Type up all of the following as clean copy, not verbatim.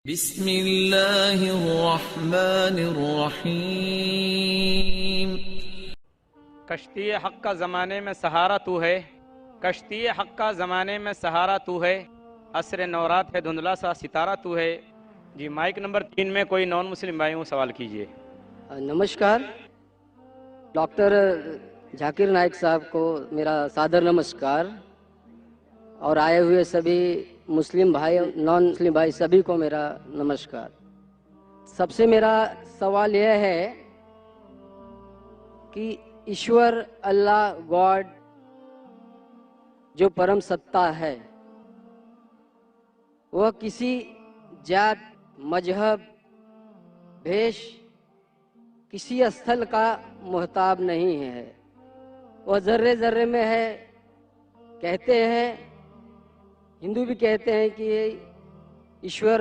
بسم اللہ الرحمن الرحیم۔ کشتی حق کا زمانے میں سہارا تو ہے، کشتی حق کا زمانے میں سہارا تو ہے، عصر نورات ہے دھندلا سا ستارہ تو ہے۔ جی مائک نمبر 3 میں کوئی نان مسلم بھائیوں سوال کیجئے۔ نمشکار، ڈاکٹر ذاکر نائک صاحب کو میرا سادر نمسکار، اور آئے ہوئے سبھی مسلم بھائی نان مسلم بھائی سبھی کو میرا نمسکار۔ سب سے میرا سوال یہ ہے کہ ایشور اللہ گاڈ جو پرم ستا ہے وہ کسی جات، مذہب، بھیش، کسی استھل کا محتاج نہیں ہے، وہ ذرے ذرے میں ہے۔ کہتے ہیں، ہندو بھی کہتے ہیں کہ ایشور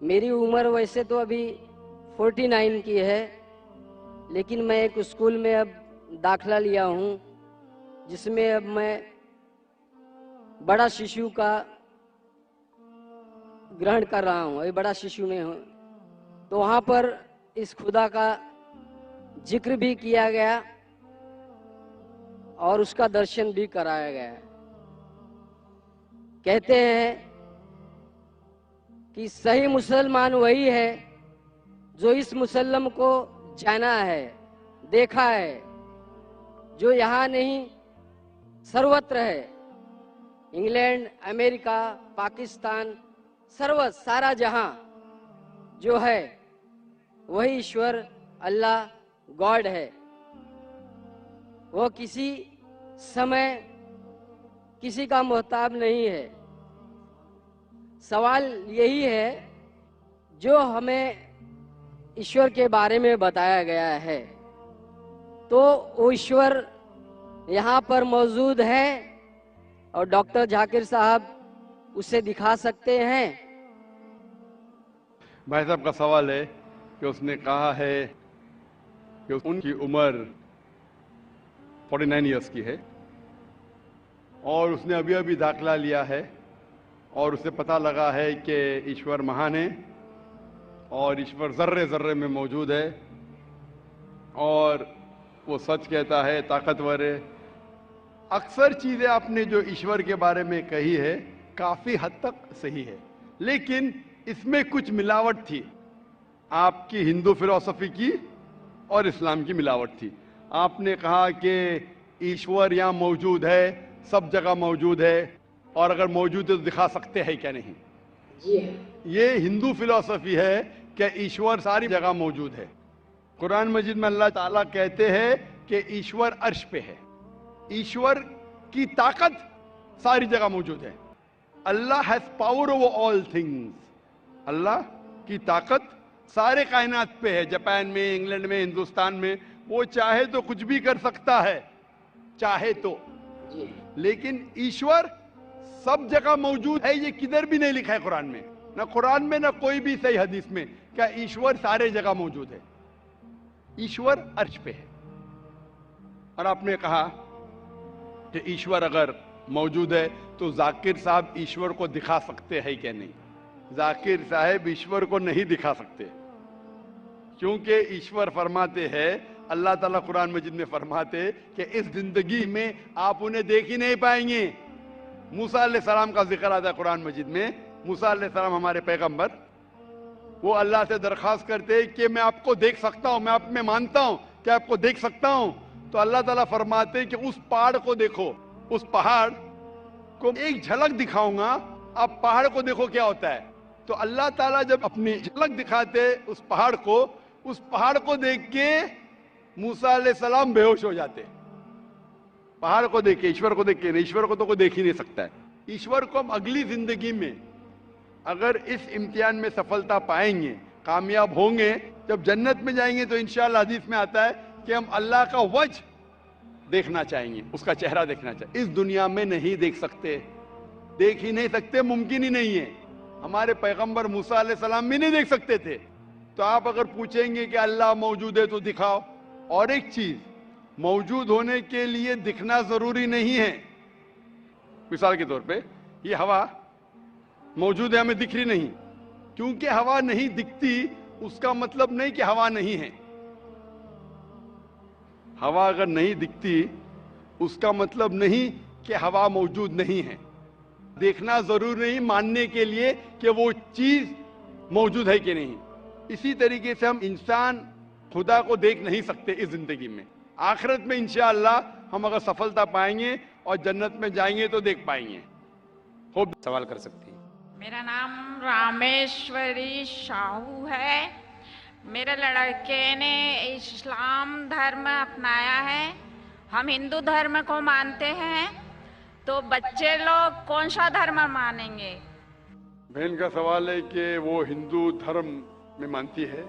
میری عمر ویسے تو ابھی 49 کی ہے، لیکن میں ایک اسکول میں اب داخلہ لیا ہوں جس میں اب میں بڑا ششو کا گرہن کر رہا ہوں، ابھی بڑا ششو میں ہوں۔ تو وہاں پر اس خدا کا ذکر بھی کیا گیا اور اس کا درشن بھی کرایا گیا۔ کہتے ہیں کہ صحیح مسلمان وہی ہے جو اس مسلم کو جانا ہے، دیکھا ہے، جو یہاں نہیں سروتر ہے۔ انگلینڈ، امریکہ، پاکستان، سارا جہاں جو ہے وہی ایشور اللہ گاڈ ہے۔ وہ کسی سمے کسی کا محتاج نہیں ہے۔ سوال یہی ہے، جو ہمیں ایشور کے بارے میں بتایا گیا ہے تو وہ ایشور یہاں پر موجود ہے اور ڈاکٹر ذاکر صاحب اسے دکھا سکتے ہیں؟ بھائی صاحب کا سوال ہے کہ اس نے کہا ہے کہ ان کی عمر 49 ایئرس کی ہے اور اس نے ابھی ابھی داخلہ لیا ہے اور اسے پتہ لگا ہے کہ ایشور مہان ہے اور ایشور ذرے ذرے میں موجود ہے اور وہ سچ کہتا ہے، طاقتور ہے۔ اکثر چیزیں آپ نے جو ایشور کے بارے میں کہی ہے کافی حد تک صحیح ہے، لیکن اس میں کچھ ملاوٹ تھی، آپ کی ہندو فلسفی کی اور اسلام کی ملاوٹ تھی۔ آپ نے کہا کہ ایشور یہاں موجود ہے، سب جگہ موجود ہے، اور اگر موجود ہے تو دکھا سکتے ہیں کیا نہیں؟ یہ ہندو فلسفی ہے کہ ایشور ساری جگہ موجود ہے۔ قرآن مجید میں اللہ تعالیٰ کہتے ہیں کہ ایشور عرش پہ ہے، ایشور کی طاقت ساری جگہ موجود ہے۔ Allah has power over all things, اللہ کی طاقت سارے کائنات پہ ہے، جاپان میں، انگلینڈ میں، ہندوستان میں۔ وہ چاہے تو کچھ بھی کر سکتا ہے، چاہے تو، لیکن ایشور سب جگہ موجود ہے۔ یہ کدھر بھی نہیں لکھا ہے قرآن میں، نہ قرآن میں نہ کوئی بھی صحیح حدیث میں کہ ایشور سارے جگہ موجود ہے۔ ایشور عرش پہ ہے۔ اور آپ نے کہا کہ ایشور اگر موجود ہے تو ذاکر صاحب ایشور کو دکھا سکتے ہیں کہ نہیں؟ ذاکر صاحب ایشور کو نہیں دکھا سکتے، کیونکہ ایشور فرماتے ہیں، اللہ تعالیٰ قرآن مجید میں فرماتے کہ اس زندگی میں آپ انہیں دیکھ ہی نہیں پائیں گے۔ موسیٰ علیہ السلام کا ذکر آتا ہے قرآن مجید میں۔ موسیٰ علیہ السلام ہمارے پیغمبر، وہ اللہ سے درخواست کرتے کہ میں آپ کو دیکھ سکتا ہوں، میں آپ میں مانتا ہوں کہ آپ کو دیکھ سکتا ہوں۔ تو اللہ تعالیٰ فرماتے کہ اس پہاڑ کو دیکھو، اس پہاڑ کو ایک جھلک دکھاؤں گا، آپ پہاڑ کو دیکھو کیا ہوتا ہے۔ تو اللہ تعالیٰ جب اپنی جھلک دکھاتے اس پہاڑ کو دیکھ کے موسیٰ علیہ السلام بے ہوش ہو جاتے۔ پہاڑ کو دیکھ کے، ایشور کو دیکھ کے نہیں، ایشور کو تو کوئی دیکھ ہی نہیں سکتا ہے۔ ایشور کو ہم اگلی زندگی میں اگر اس امتحان میں سفلتا پائیں گے، کامیاب ہوں گے، جب جنت میں جائیں گے تو انشاءاللہ حدیث میں آتا ہے کہ ہم اللہ کا وجہ دیکھنا چاہیں گے، اس کا چہرہ دیکھنا چاہیں گے۔ اس دنیا میں نہیں دیکھ سکتے، دیکھ ہی نہیں سکتے، ممکن ہی نہیں ہے۔ ہمارے پیغمبر موسیٰ علیہ السلام بھی نہیں دیکھ سکتے تھے۔ تو آپ اگر پوچھیں گے کہ اللہ موجود ہے تو دکھاؤ۔ اور ایک چیز، موجود ہونے کے لیے دکھنا ضروری نہیں ہے۔ مثال کے طور پہ یہ ہوا موجود ہے, ہمیں دکھ رہی نہیں. کیونکہ ہوا نہیں دکھتی اس کا مطلب نہیں کہ ہوا نہیں ہے. ہوا اگر نہیں دکھتی اس کا مطلب نہیں کہ ہوا موجود نہیں ہے. دیکھنا ضرور نہیں ماننے کے لیے کہ وہ چیز موجود ہے کہ نہیں. اسی طریقے سے ہم انسان خدا کو دیکھ نہیں سکتے اس زندگی میں. آخرت میں انشاءاللہ ہم اگر سفلتا پائیں گے اور جنت میں جائیں گے تو دیکھ پائیں گے. سوال کر سکتی ہیں. میرا نام رامیشوری شاہو ہے. میرے لڑکے نے اسلام دھرم اپنایا ہے. ہم ہندو دھرم کو مانتے ہیں, تو بچے لوگ کون سا دھرم مانیں گے؟ بہن کا سوال ہے کہ وہ ہندو دھرم میں مانتی ہے,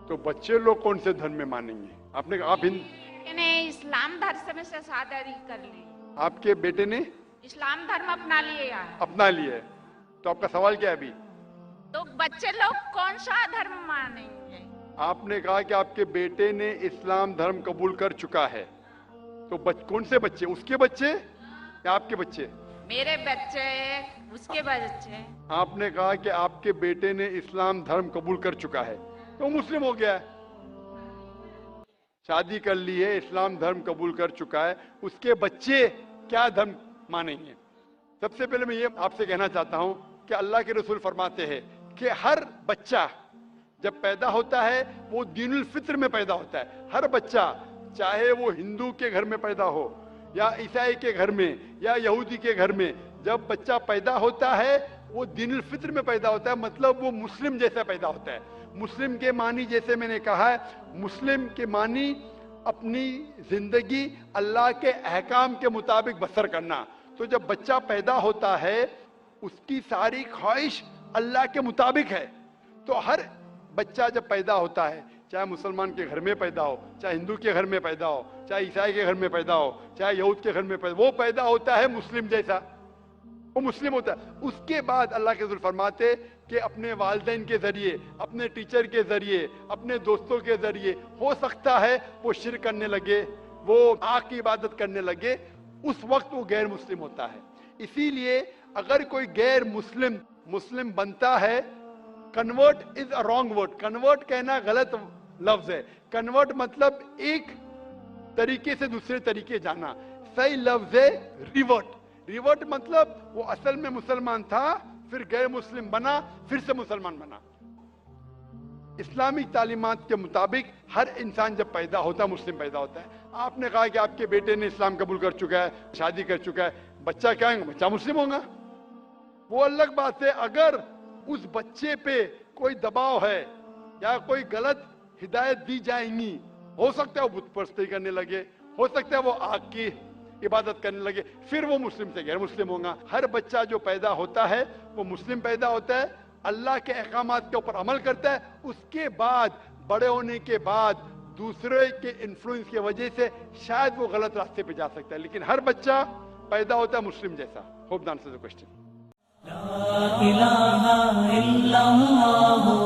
تو بچے لوگ کون سے دھرم میں مانیں گے؟ آپ نے آپ نے اسلام دھرم سے شادی کر لی. آپ کے بیٹے نے اسلام دھرم اپنا لیا ہے. اپنا لیا ہے, تو آپ کا سوال کیا ہے ابھی؟ تو بچے لوگ کون سا دھرم مانیں گے؟ آپ نے کہا کہ آپ کے بیٹے نے اسلام دھرم قبول کر چکا ہے, تو کون سے بچے؟ اس کے بچے یا آپ کے بچے؟ میرے بچے, اس کے بچے. آپ نے کہا کہ آپ کے بیٹے نے اسلام دھرم قبول کر چکا ہے, تو مسلم ہو گیا ہے. شادی کر لی ہے, اسلام دھرم قبول کر چکا ہے, اس کے بچے کیا دھرم مانیں گے؟ سب سے پہلے میں یہ آپ سے کہنا چاہتا ہوں کہ اللہ کے رسول فرماتے ہیں کہ ہر بچہ جب پیدا ہوتا ہے وہ دین الفطر میں پیدا ہوتا ہے. ہر بچہ, چاہے وہ ہندو کے گھر میں پیدا ہو یا عیسائی کے گھر میں یا یہودی کے گھر میں, جب بچہ پیدا ہوتا ہے وہ دین الفطر میں پیدا ہوتا ہے. مطلب وہ مسلم جیسا پیدا ہوتا ہے. مسلم کے معنی, جیسے میں نے کہا ہے, مسلم کے معنی اپنی زندگی اللہ کے احکام کے مطابق بسر کرنا. تو جب بچہ پیدا ہوتا ہے اس کی ساری خواہش اللہ کے مطابق ہے. تو ہر بچہ جب پیدا ہوتا ہے, چاہے مسلمان کے گھر میں پیدا ہو, چاہے ہندو کے گھر میں پیدا ہو, چاہے عیسائی کے گھر میں پیدا ہو, چاہے یہود کے گھر میں پیدا ہو, وہ پیدا ہوتا ہے مسلم جیسا, وہ مسلم ہوتا ہے. اس کے بعد اللہ کے رسول فرماتے کہ اپنے والدین کے ذریعے, اپنے ٹیچر کے ذریعے, اپنے دوستوں کے ذریعے ہو سکتا ہے وہ شرک کرنے لگے, وہ آگ کی عبادت کرنے لگے, اس وقت وہ غیر مسلم ہوتا ہے. اسی لیے اگر کوئی غیر مسلم بنتا ہے, convert is a wrong word. Convert کہنا غلط لفظ ہے. کنورٹ مطلب ایک طریقے سے دوسرے طریقے جانا. صحیح لفظ ہے ریورٹ. ریورٹ مطلب وہ اصل میں مسلمان تھا, پھر غیر مسلم بنا, پھر سے مسلمان بنا. اسلامی تعلیمات کے مطابق ہر انسان جب پیدا ہوتا ہے مسلم پیدا ہوتا ہے. آپ نے کہا کہ آپ کے بیٹے نے اسلام قبول کر چکا ہے, شادی کر چکا ہے, بچہ کیا ہے؟ بچہ مسلم ہوگا. وہ الگ بات ہے اگر اس بچے پہ کوئی دباؤ ہے یا کوئی غلط ہدایت دی جائیں گی, ہو سکتا ہے وہ بت پرستی کرنے لگے, ہو سکتا ہے وہ آگ کی عبادت کرنے لگے, پھر وہ مسلم سے غیر مسلم ہوگا. ہر بچہ جو پیدا ہوتا ہے وہ مسلم پیدا ہوتا ہے, اللہ کے احکامات کے اوپر عمل کرتا ہے. اس کے بعد بڑے ہونے کے بعد دوسرے کے انفلوئنس کی وجہ سے شاید وہ غلط راستے پہ جا سکتا ہے, لیکن ہر بچہ پیدا ہوتا ہے مسلم جیسا. ہوپ دان سے کوشچن. لا الہ الا اللہ